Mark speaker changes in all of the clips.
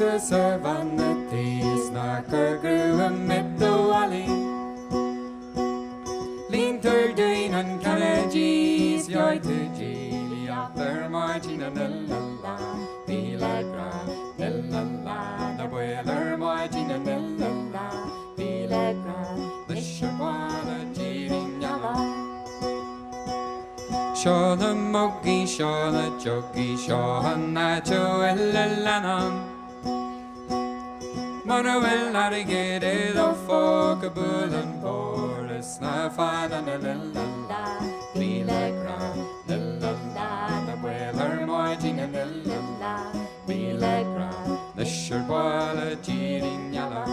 Speaker 1: Savannah Theas na Kurgru amid the valley. Linter Dane and Canagees, Yoy to Geely, after marching and la Pilagra, la the boiler marching and la Pilagra, the Shabana jeering yalla. Shona Mogi, Shona Jogi, Shona Joella. Manuel Narigede, the folk, a bull and Boris, Snafan and la Pilagra, la the whaler marching and la Pilagra, the Sherbola jeering yalla.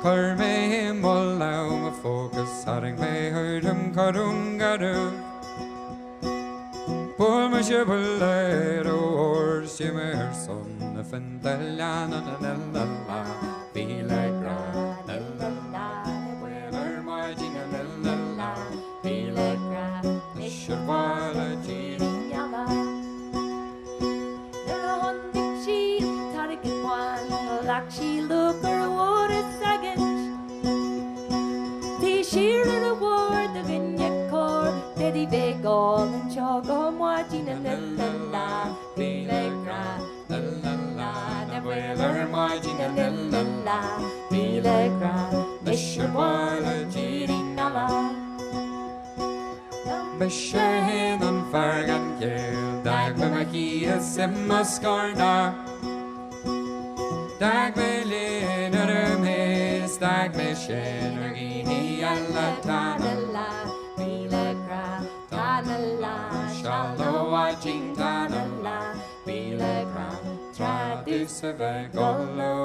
Speaker 1: Curme him all out, my focus, having may heard him, Karungadu. Pull my shibboleth, oh horse, you may her son. Fentaliana la Pilagra la whaler marching la Pilagra the Sherwala jeering yalla.
Speaker 2: The one that she target one like she look her water seconds. The sheer reward the vineyard core Teddy big all and chogo marching la Pilagra the whaler marching and la Pilagra the Sherwala jeering yalla.
Speaker 1: Beshahin on Fargan Gaeil, Dagmamakia Semascarna Dagmelin Urmes, Dagmeshin Urgini alla Tana
Speaker 2: Pilagra Tana
Speaker 1: Shallow watching Tana Pilagra Tradis of a Golo